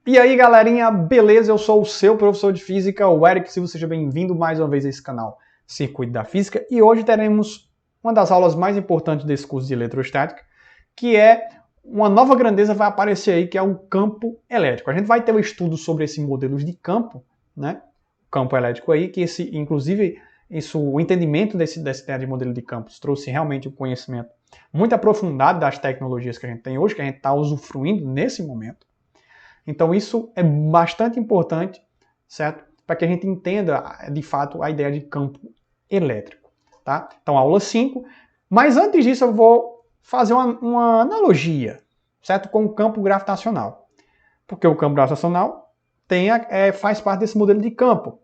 E aí, galerinha, beleza? Eu sou o seu professor de física, o Eric Silva. Seja bem-vindo mais uma vez a esse canal Circuito da Física. E hoje teremos uma das aulas mais importantes desse curso de eletrostática, que é uma nova grandeza vai aparecer aí, que é o campo elétrico. A gente vai ter um estudo sobre esses modelos de campo, né? Campo elétrico aí, que o entendimento desse ideia de modelo de campos trouxe realmente um conhecimento muito aprofundado das tecnologias que a gente tem hoje, que a gente está usufruindo nesse momento. Então isso é bastante importante, certo? Para que a gente entenda, de fato, a ideia de campo elétrico, tá? Então, aula 5. Mas antes disso, eu vou fazer uma analogia, certo? Com o campo gravitacional. Porque o campo gravitacional faz parte desse modelo de campo.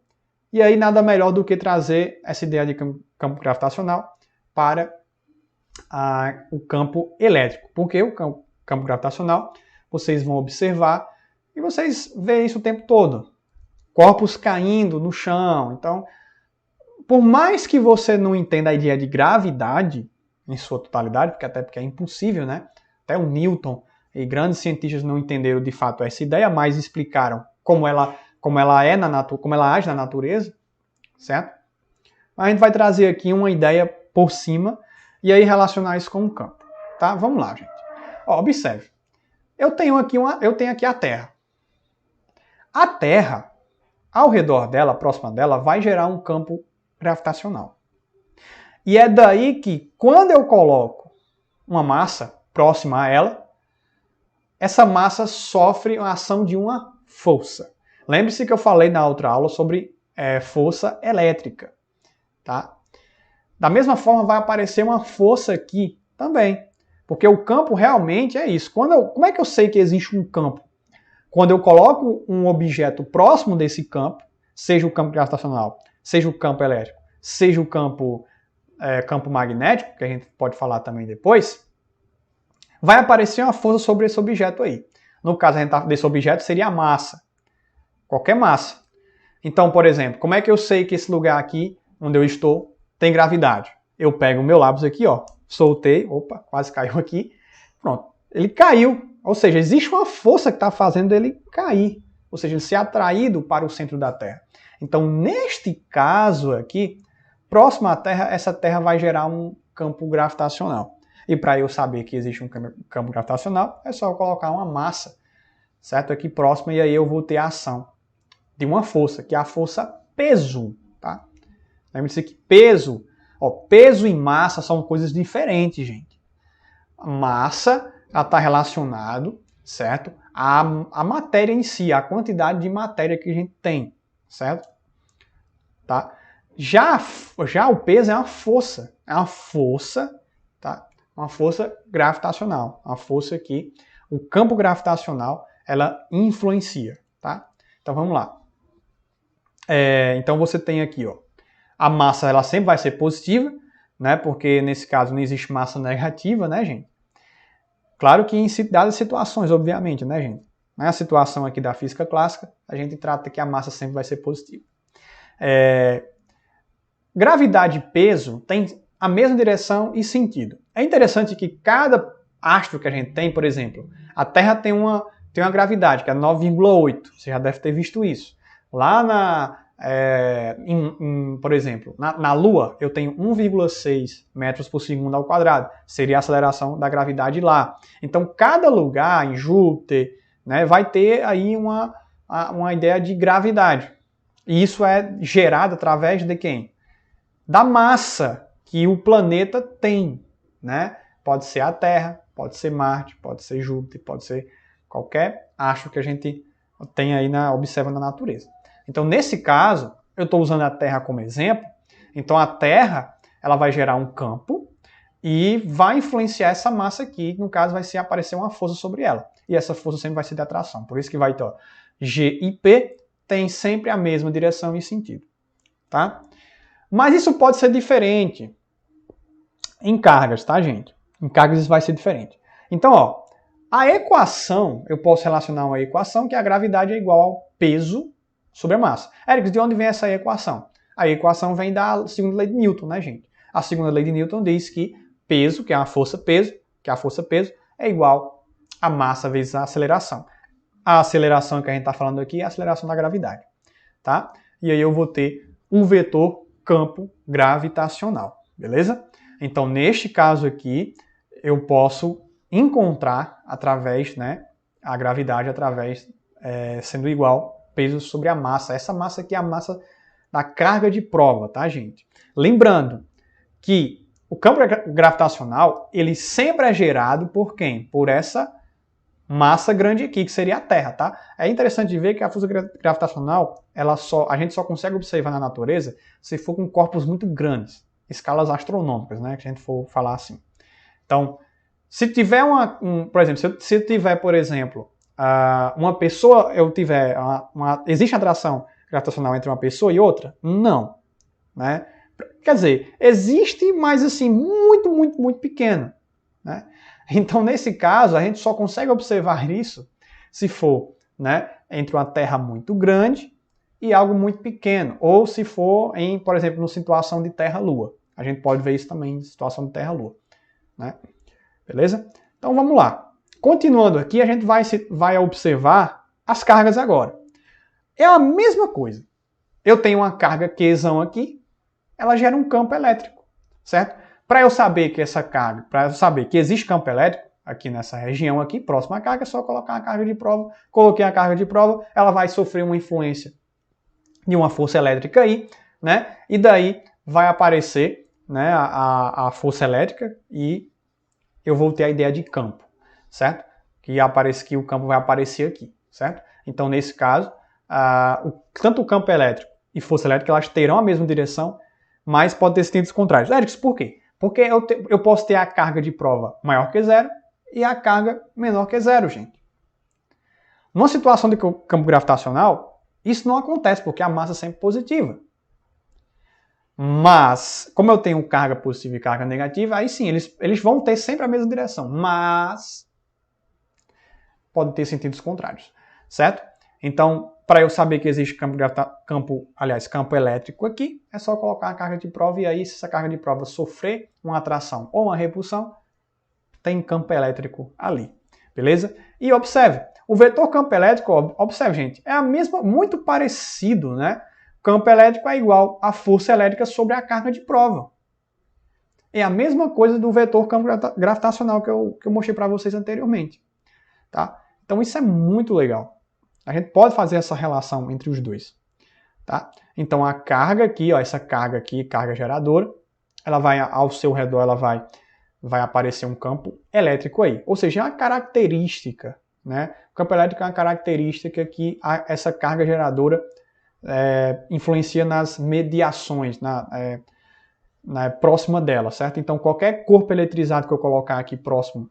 E aí, nada melhor do que trazer essa ideia de campo gravitacional para o campo elétrico. Porque o campo gravitacional, vocês vão observar, e vocês veem isso o tempo todo. Corpos caindo no chão. Então, por mais que você não entenda a ideia de gravidade em sua totalidade, porque é impossível, né? Até o Newton e grandes cientistas não entenderam de fato essa ideia, mas explicaram como ela age na natureza, certo? A gente vai trazer aqui uma ideia por cima e aí relacionar isso com o campo, tá? Vamos lá, gente. Ó, observe. Eu tenho aqui a Terra. A Terra, ao redor dela, próxima dela, vai gerar um campo gravitacional. E é daí que, quando eu coloco uma massa próxima a ela, essa massa sofre a ação de uma força. Lembre-se que eu falei na outra aula sobre força elétrica. Tá? Da mesma forma, vai aparecer uma força aqui também. Porque o campo realmente é isso. Como é que eu sei que existe um campo? Quando eu coloco um objeto próximo desse campo, seja o campo gravitacional, seja o campo elétrico, seja o campo magnético, que a gente pode falar também depois, vai aparecer uma força sobre esse objeto aí. No caso desse objeto seria a massa. Qualquer massa. Então, por exemplo, como é que eu sei que esse lugar aqui, onde eu estou, tem gravidade? Eu pego o meu lápis aqui, ó, soltei, opa, quase caiu aqui, pronto, ele caiu. Ou seja, existe uma força que está fazendo ele cair, ou seja, ele ser atraído para o centro da Terra. Então, neste caso aqui, próximo à Terra, essa Terra vai gerar um campo gravitacional. E para eu saber que existe um campo gravitacional, é só eu colocar uma massa, certo? Aqui próxima, e aí eu vou ter a ação de uma força, que é a força peso, tá? Lembre-se que peso e massa são coisas diferentes, gente. Massa está relacionado, certo? A matéria em si, a quantidade de matéria que a gente tem, certo? Tá? Já o peso é uma força, tá? Uma força gravitacional, uma força que o campo gravitacional ela influencia, tá? Então vamos lá. Então você tem aqui, ó, a massa ela sempre vai ser positiva, né? Porque nesse caso não existe massa negativa, né, gente? Claro que em dadas situações, obviamente, né, gente? Na situação aqui da física clássica, a gente trata que a massa sempre vai ser positiva. Gravidade e peso têm a mesma direção e sentido. É interessante que cada astro que a gente tem, por exemplo, a Terra tem uma gravidade, que é 9,8. Você já deve ter visto isso. Lá por exemplo, na Lua, eu tenho 1,6 metros por segundo ao quadrado. Seria a aceleração da gravidade lá. Então, cada lugar em Júpiter, né, vai ter aí uma ideia de gravidade. E isso é gerado através de quem? Da massa que o planeta tem. Né? Pode ser a Terra, pode ser Marte, pode ser Júpiter, pode ser qualquer astro que a gente tem aí observa na natureza. Então, nesse caso, eu estou usando a Terra como exemplo. Então, a Terra ela vai gerar um campo e vai influenciar essa massa aqui. No caso, vai aparecer uma força sobre ela. E essa força sempre vai ser de atração. Por isso que vai ter, ó, G e P tem sempre a mesma direção e sentido. Tá? Mas isso pode ser diferente em cargas, tá, gente? Em cargas isso vai ser diferente. Então, ó, a equação, eu posso relacionar uma equação que a gravidade é igual ao peso sobre a massa. Érico, de onde vem essa equação? A equação vem da segunda lei de Newton, né, gente? A segunda lei de Newton diz que peso, que é a força peso, é igual a massa vezes a aceleração. a aceleração que a gente está falando aqui é a aceleração da gravidade, tá? E aí eu vou ter um vetor campo gravitacional, beleza? Então, neste caso aqui, eu posso encontrar através, né, a gravidade através, sendo igual peso sobre a massa. Essa massa aqui é a massa da carga de prova, tá, gente? Lembrando que o campo gravitacional, ele sempre é gerado por quem? Por essa massa grande aqui, que seria a Terra, tá? É interessante ver que a força gravitacional, a gente só consegue observar na natureza se for com corpos muito grandes, escalas astronômicas, né? Que a gente for falar assim. Então, se tiver por exemplo, se eu tiver, por exemplo, uma pessoa, existe atração gravitacional entre uma pessoa e outra? Não, né? Quer dizer, existe, mas assim, muito, muito, muito pequeno, né? Então, nesse caso, a gente só consegue observar isso se for, né, entre uma Terra muito grande e algo muito pequeno, ou se for por exemplo, numa situação de Terra-Lua. A gente pode ver isso também em situação de Terra-Lua, né? Beleza? Então, vamos lá. Continuando aqui, a gente vai observar as cargas agora. É a mesma coisa. Eu tenho uma carga Qzão aqui, ela gera um campo elétrico, certo? Para eu saber que essa carga, para eu saber que existe campo elétrico aqui nessa região aqui, próxima à carga, é só colocar a carga de prova. Coloquei a carga de prova, ela vai sofrer uma influência de uma força elétrica aí, né? E daí vai aparecer, né, a força elétrica e eu vou ter a ideia de campo, certo? Que o campo vai aparecer aqui, certo? Então, nesse caso, tanto o campo elétrico e força elétrica, elas terão a mesma direção, mas pode ter sentidos contrários. Érico, por quê? Porque eu posso ter a carga de prova maior que zero e a carga menor que zero, gente. Numa situação de campo gravitacional, isso não acontece, porque a massa é sempre positiva. Mas, como eu tenho carga positiva e carga negativa, aí sim, eles vão ter sempre a mesma direção, mas pode ter sentidos contrários, certo? Então, para eu saber que existe campo elétrico aqui, é só colocar a carga de prova e aí, se essa carga de prova sofrer uma atração ou uma repulsão, tem campo elétrico ali, beleza? E observe, o vetor campo elétrico, observe, gente, é muito parecido, né? Campo elétrico é igual à força elétrica sobre a carga de prova. É a mesma coisa do vetor campo gravitacional que eu mostrei para vocês anteriormente, tá? Então isso é muito legal. A gente pode fazer essa relação entre os dois, tá? Então a carga aqui, ó, essa carga aqui, carga geradora, ela vai ao seu redor, ela vai aparecer um campo elétrico aí. Ou seja, é uma característica, né? O campo elétrico é uma característica que essa carga geradora influencia nas mediações, próxima dela, certo? Então qualquer corpo eletrizado que eu colocar aqui próximo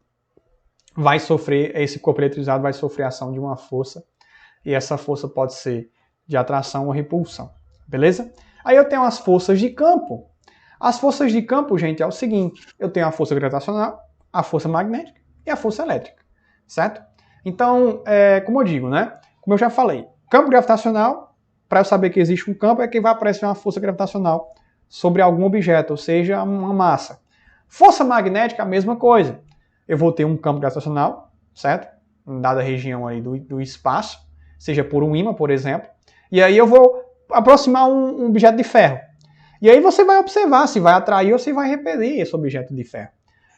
esse corpo eletrizado vai sofrer a ação de uma força, e essa força pode ser de atração ou repulsão, beleza? Aí eu tenho as forças de campo. As forças de campo, gente, é o seguinte, eu tenho a força gravitacional, a força magnética e a força elétrica, certo? Então, como eu digo, né? Como eu já falei, campo gravitacional, para eu saber que existe um campo, é que vai aparecer uma força gravitacional sobre algum objeto, ou seja, uma massa. Força magnética, a mesma coisa. Eu vou ter um campo gravitacional, certo? Em dada região aí do espaço, seja por um ímã, por exemplo, e aí eu vou aproximar um objeto de ferro. E aí você vai observar se vai atrair ou se vai repelir esse objeto de ferro.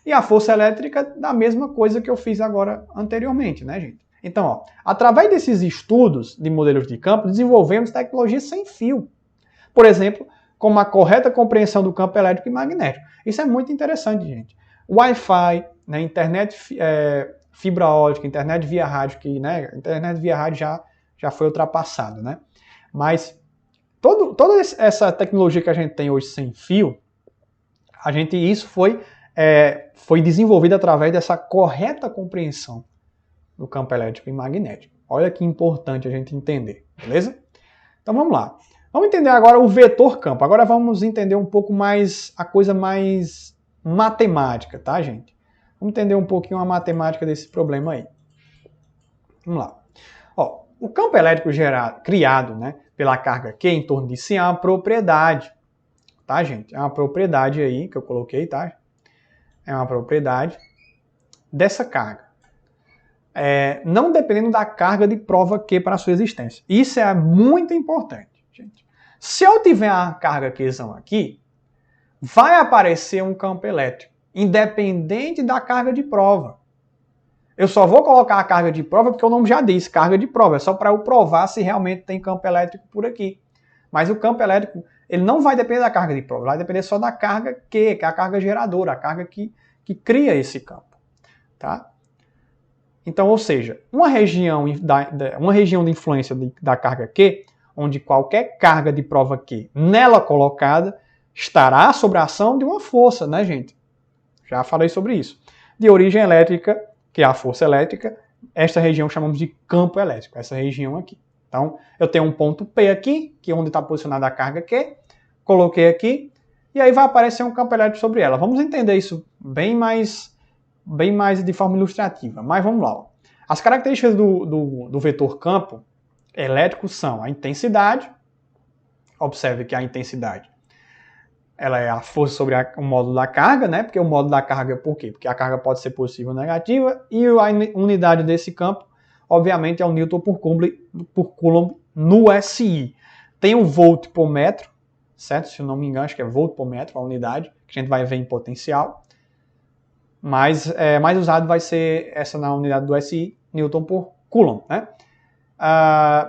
E a força elétrica, da mesma coisa que eu fiz agora anteriormente, né, gente? Então, ó, através desses estudos de modelos de campo, desenvolvemos tecnologias sem fio. Por exemplo, como a correta compreensão do campo elétrico e magnético. Isso é muito interessante, gente. Wi-Fi, né, internet fibra ótica, internet via rádio, que, né, internet via rádio já foi ultrapassado, né? Mas toda essa tecnologia que a gente tem hoje sem fio, isso foi desenvolvido através dessa correta compreensão do campo elétrico e magnético. Olha que importante a gente entender, beleza? Então vamos lá. Vamos entender agora o vetor campo. Agora vamos entender um pouco mais a coisa mais matemática, tá, gente? Vamos entender um pouquinho a matemática desse problema aí. Vamos lá. Ó, o campo elétrico criado, né, pela carga Q em torno de si é uma propriedade, tá, gente? É uma propriedade aí que eu coloquei, tá? É uma propriedade dessa carga. não dependendo da carga de prova Q para a sua existência. Isso é muito importante, gente. Se eu tiver a carga Qzão aqui, vai aparecer um campo elétrico, independente da carga de prova. Eu só vou colocar a carga de prova porque o nome já diz, carga de prova. É só para eu provar se realmente tem campo elétrico por aqui. Mas o campo elétrico, ele não vai depender da carga de prova, vai depender só da carga Q, que é a carga geradora, a carga que cria esse campo. Tá? Então, ou seja, uma região de influência da carga Q, onde qualquer carga de prova Q nela colocada estará sob a ação de uma força, né, gente? Já falei sobre isso. De origem elétrica, que é a força elétrica, esta região chamamos de campo elétrico, essa região aqui. Então, eu tenho um ponto P aqui, que é onde está posicionada a carga Q, coloquei aqui, e aí vai aparecer um campo elétrico sobre ela. Vamos entender isso bem mais de forma ilustrativa, mas vamos lá. As características do vetor campo elétrico são a intensidade, observe que a intensidade ela é a força sobre o módulo da carga, né? Porque o módulo da carga, por quê? Porque a carga pode ser positiva ou negativa, e a unidade desse campo, obviamente, é o Newton por Coulomb no SI. Tem o volt por metro, certo? Se eu não me engano, acho que é volt por metro a unidade, que a gente vai ver em potencial. Mas mais usado vai ser essa na unidade do SI, Newton por Coulomb, né?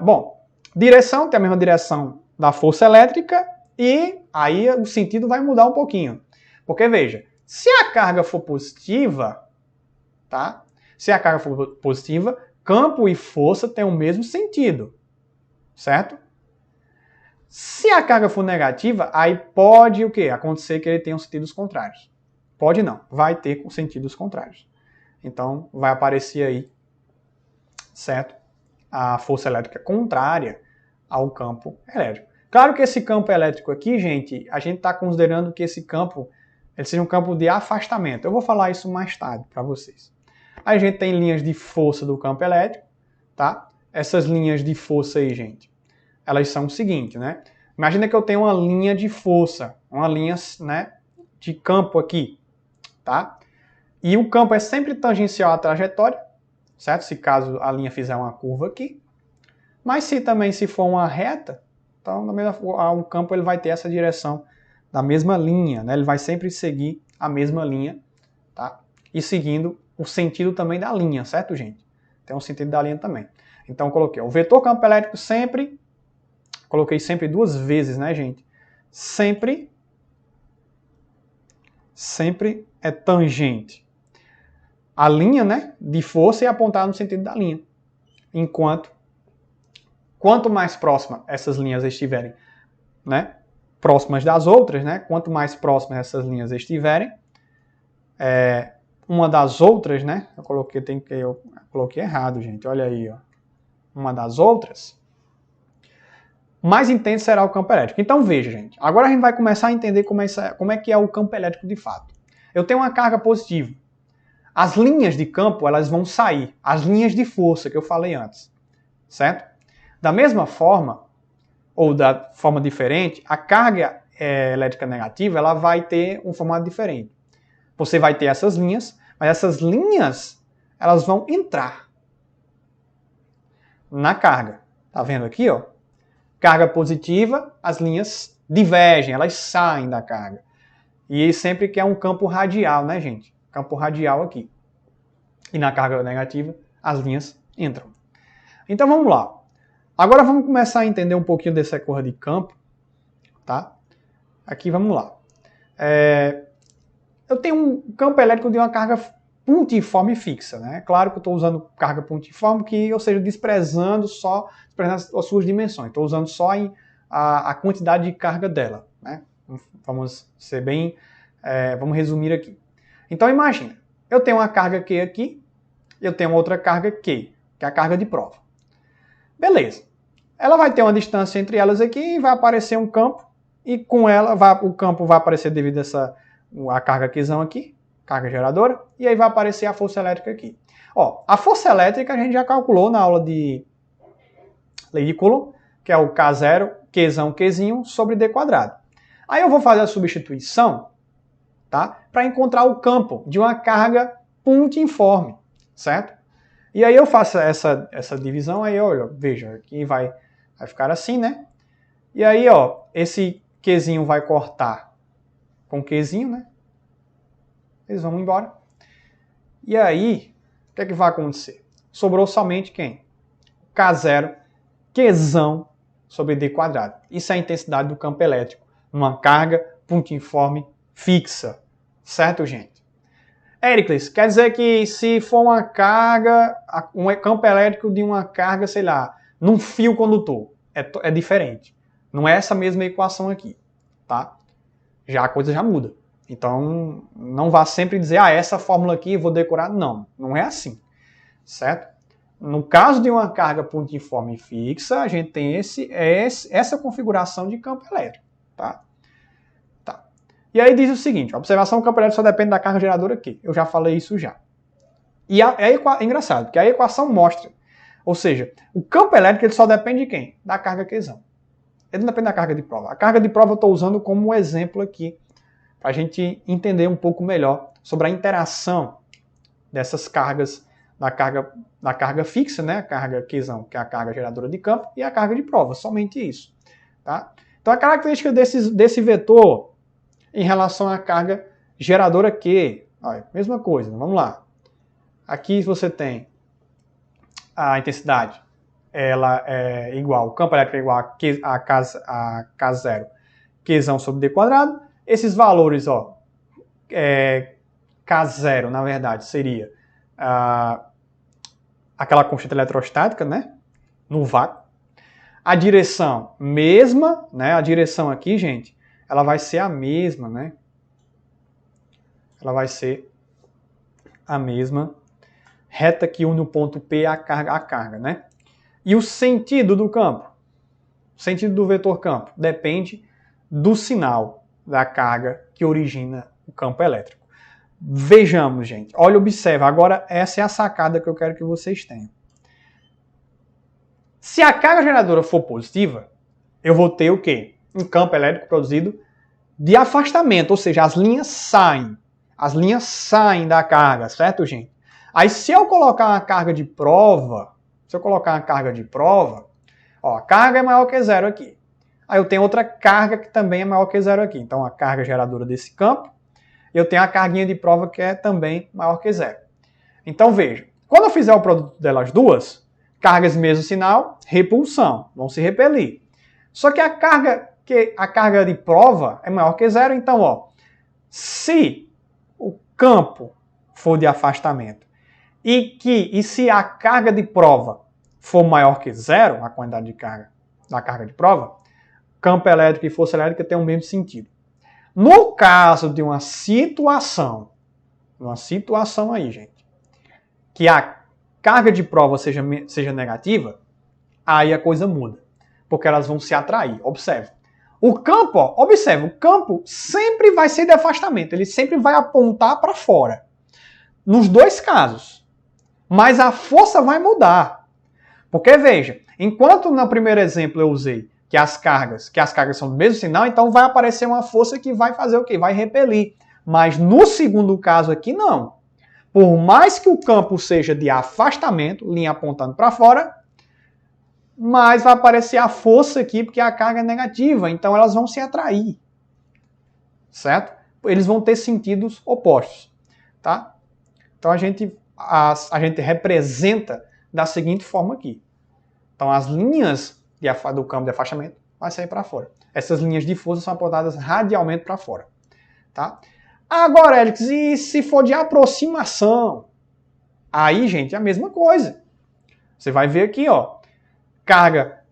Bom, direção, tem a mesma direção da força elétrica, e aí o sentido vai mudar um pouquinho. Porque, veja, se a carga for positiva, tá? Se a carga for positiva, campo e força têm o mesmo sentido, certo? Se a carga for negativa, aí pode o quê? Acontecer que ele tenha sentidos contrários. Pode não, vai ter sentidos contrários. Então, vai aparecer aí, certo? A força elétrica contrária ao campo elétrico. Claro que esse campo elétrico aqui, gente, a gente está considerando que esse campo ele seja um campo de afastamento. Eu vou falar isso mais tarde para vocês. Aí a gente tem linhas de força do campo elétrico, tá? Essas linhas de força aí, gente, elas são o seguinte, né? Imagina que eu tenho uma linha de força, uma linha, né, de campo aqui, tá? E o campo é sempre tangencial à trajetória, certo? Se caso a linha fizer uma curva aqui. Mas se for uma reta, então o campo ele vai ter essa direção da mesma linha, né? Ele vai sempre seguir a mesma linha, tá? E seguindo o sentido também da linha, certo, gente? Tem um sentido da linha também. Então coloquei o vetor campo elétrico sempre, coloquei sempre duas vezes, né, gente? Sempre é tangente a linha, né, de força e apontar no sentido da linha. Quanto mais próximas essas linhas estiverem, né, próximas das outras, né, quanto mais próximas essas linhas estiverem, uma das outras, né, eu coloquei errado, gente, olha aí, ó, uma das outras, mais intenso será o campo elétrico. Então veja, gente, agora a gente vai começar a entender como é que é o campo elétrico de fato. Eu tenho uma carga positiva. As linhas de campo, elas vão sair, as linhas de força que eu falei antes, certo? Da mesma forma, ou da forma diferente, a carga elétrica negativa, ela vai ter um formato diferente. Você vai ter essas linhas, mas essas linhas, elas vão entrar na carga. Tá vendo aqui, ó? Carga positiva, as linhas divergem, elas saem da carga. E sempre que é um campo radial, né, gente? Campo radial aqui. E na carga negativa, as linhas entram. Então vamos lá. Agora vamos começar a entender um pouquinho dessa curva de campo, tá? Aqui vamos lá. Eu tenho um campo elétrico de uma carga pontiforme fixa, né? Claro que eu estou usando carga pontiforme, ou seja, desprezando as suas dimensões. Estou usando só a quantidade de carga dela, né? Vamos ser bem... vamos resumir aqui. Então imagina, eu tenho uma carga Q aqui, eu tenho outra carga Q, que é a carga de prova. Beleza. Ela vai ter uma distância entre elas aqui e vai aparecer um campo, e com ela o campo vai aparecer devido a carga Qzão aqui, carga geradora, e aí vai aparecer a força elétrica aqui. Ó, a força elétrica a gente já calculou na aula de lei de Coulomb, que é o K0, Qzão, Qzinho, sobre D quadrado. Aí eu vou fazer a substituição, tá? Para encontrar o campo de uma carga pontiforme, certo? E aí eu faço essa divisão, aí olha, veja, aqui vai ficar assim, né? E aí, ó, esse Qzinho vai cortar com Qzinho, né? Eles vão embora. E aí, o que é que vai acontecer? Sobrou somente quem? K0, Qzão sobre D quadrado. Isso é a intensidade do campo elétrico numa carga pontiforme fixa. Certo, gente? Éricles, quer dizer que se for uma carga, um campo elétrico de uma carga, sei lá, num fio condutor, é diferente. Não é essa mesma equação aqui, tá? Já a coisa já muda. Então, não vá sempre dizer, essa fórmula aqui eu vou decorar. Não, não é assim, certo? No caso de uma carga pontiforme fixa, a gente tem essa configuração de campo elétrico, tá? E aí diz o seguinte, a observação do campo elétrico só depende da carga geradora aqui. Eu já falei isso já. E é engraçado, porque a equação mostra, ou seja, o campo elétrico ele só depende de quem? Da carga Qzão. Ele não depende da carga de prova. A carga de prova eu estou usando como exemplo aqui, para a gente entender um pouco melhor sobre a interação dessas cargas, da carga fixa, né? A carga Qzão, que é a carga geradora de campo, e a carga de prova, somente isso. Tá? Então a característica desse vetor em relação à carga geradora Q, olha, mesma coisa, vamos lá. Aqui você tem a intensidade, ela é igual, o campo elétrico é igual a K0, Qzão sobre D quadrado. Esses valores, ó, K0, na verdade, seria aquela constante eletrostática, né, no vácuo. A direção, mesma, né, a direção aqui, gente, ela vai ser a mesma, né? Ela vai ser a mesma reta que une o ponto P à carga, né? E o sentido do campo? O sentido do vetor campo depende do sinal da carga que origina o campo elétrico. Vejamos, gente. Olha, observa. Agora, essa é a sacada que eu quero que vocês tenham. Se a carga geradora for positiva, eu vou ter o quê? Um campo elétrico produzido de afastamento, ou seja, as linhas saem da carga, certo, gente? Aí se eu colocar uma carga de prova, ó, a carga é maior que zero aqui. Aí eu tenho outra carga que também é maior que zero aqui. Então a carga geradora desse campo, eu tenho a carguinha de prova que é também maior que zero. Então veja, quando eu fizer o produto delas duas, cargas mesmo sinal, repulsão, vão se repelir. Só que a carga de prova é maior que zero, então, ó, se o campo for de afastamento e se a carga de prova for maior que zero, a quantidade de carga da carga de prova, campo elétrico e força elétrica tem o mesmo sentido. No caso de uma situação aí, gente, que a carga de prova seja negativa, aí a coisa muda, porque elas vão se atrair. Observe. O campo, ó, observe, o campo sempre vai ser de afastamento, ele sempre vai apontar para fora. Nos dois casos. Mas a força vai mudar. Porque, veja, enquanto no primeiro exemplo eu usei que as cargas são do mesmo sinal, então vai aparecer uma força que vai fazer o quê? Vai repelir. Mas no segundo caso aqui, não. Por mais que o campo seja de afastamento, linha apontando para fora, mas vai aparecer a força aqui porque a carga é negativa, então elas vão se atrair, certo? Eles vão ter sentidos opostos, tá? Então a gente representa da seguinte forma aqui. Então as linhas do campo de afastamento vai sair para fora. Essas linhas de força são apontadas radialmente para fora, tá? Agora, Alex, e se for de aproximação? Aí, gente, é a mesma coisa. Você vai ver aqui, ó,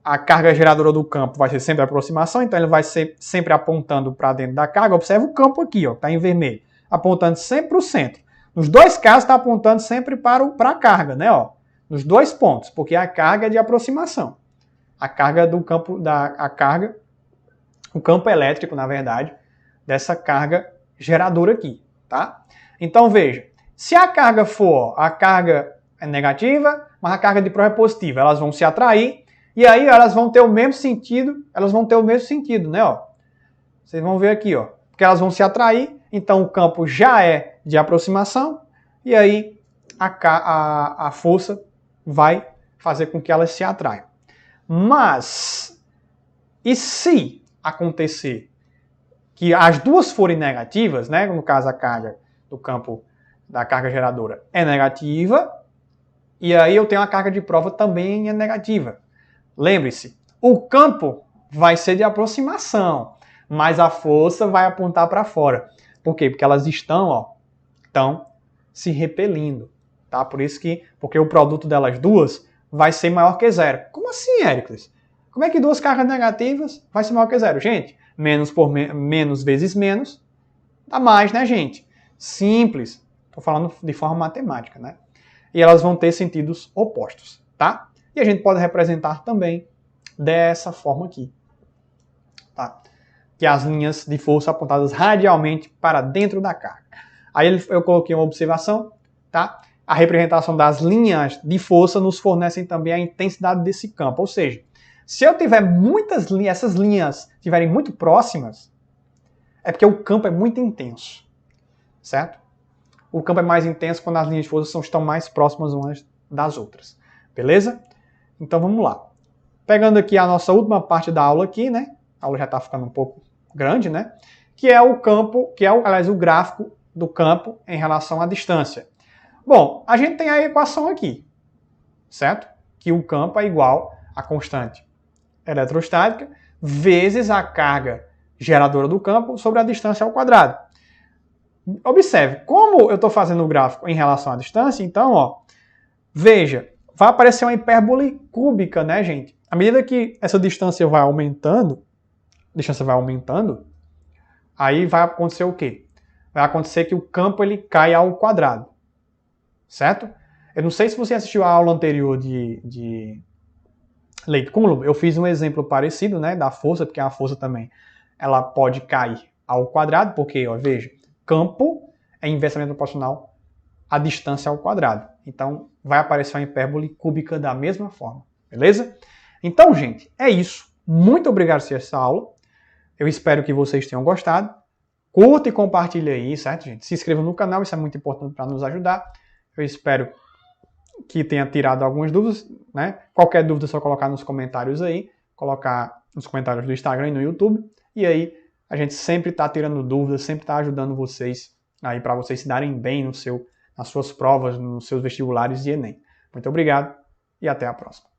a carga geradora do campo vai ser sempre a aproximação, então ele vai ser sempre apontando para dentro da carga. Observa o campo aqui, ó, está em vermelho, apontando sempre para o centro. Nos dois casos está apontando sempre para a carga, né? Ó, nos dois pontos, porque a carga é de aproximação. A carga do campo, o campo elétrico, na verdade, dessa carga geradora aqui, tá? Então veja, se a carga for, a carga é negativa, mas a carga de prova é positiva, elas vão se atrair e aí elas vão ter o mesmo sentido, né, ó? Vocês vão ver aqui, ó, porque elas vão se atrair, então o campo já é de aproximação e aí a força vai fazer com que elas se atraiam. Mas, e se acontecer que as duas forem negativas, né? No caso a carga do campo da carga geradora é negativa, e aí eu tenho a carga de prova também é negativa. Lembre-se, o campo vai ser de aproximação, mas a força vai apontar para fora. Por quê? Porque elas estão se repelindo, tá? Porque o produto delas duas vai ser maior que zero. Como assim, Éricles? Como é que duas cargas negativas vai ser maior que zero? Gente, menos vezes menos dá mais, né, gente? Simples. Estou falando de forma matemática, né? E elas vão ter sentidos opostos, tá? E a gente pode representar também dessa forma aqui, tá? Que as linhas de força apontadas radialmente para dentro da carga. Aí eu coloquei uma observação, tá? A representação das linhas de força nos fornecem também a intensidade desse campo. Ou seja, se eu tiver muitas linhas, essas linhas estiverem muito próximas, é porque o campo é muito intenso, certo? O campo é mais intenso quando as linhas de força estão mais próximas umas das outras, beleza? Então vamos lá. Pegando aqui a nossa última parte da aula aqui, né? A aula já está ficando um pouco grande, né? Que é o campo, aliás, o gráfico do campo em relação à distância. Bom, a gente tem a equação aqui, certo? Que o campo é igual à constante eletrostática vezes a carga geradora do campo sobre a distância ao quadrado. Observe, como eu estou fazendo o gráfico em relação à distância, então, ó, veja, vai aparecer uma hipérbole cúbica, né, gente? À medida que essa distância vai aumentando, aí vai acontecer o quê? Vai acontecer que o campo ele cai ao quadrado, certo? Eu não sei se você assistiu a aula anterior de Leite-Coulomb, eu fiz um exemplo parecido, né, da força, porque a força também ela pode cair ao quadrado, porque, ó, veja, campo é inversamente proporcional à distância ao quadrado. Então, vai aparecer uma hipérbole cúbica da mesma forma, beleza? Então, gente, é isso. Muito obrigado por assistir essa aula. Eu espero que vocês tenham gostado. Curta e compartilhe aí, certo, gente? Se inscreva no canal, isso é muito importante para nos ajudar. Eu espero que tenha tirado algumas dúvidas, né? Qualquer dúvida é só colocar nos comentários aí, colocar nos comentários do Instagram e no YouTube. E aí, a gente sempre está tirando dúvidas, sempre está ajudando vocês aí para vocês se darem bem nas suas provas, nos seus vestibulares de Enem. Muito obrigado e até a próxima.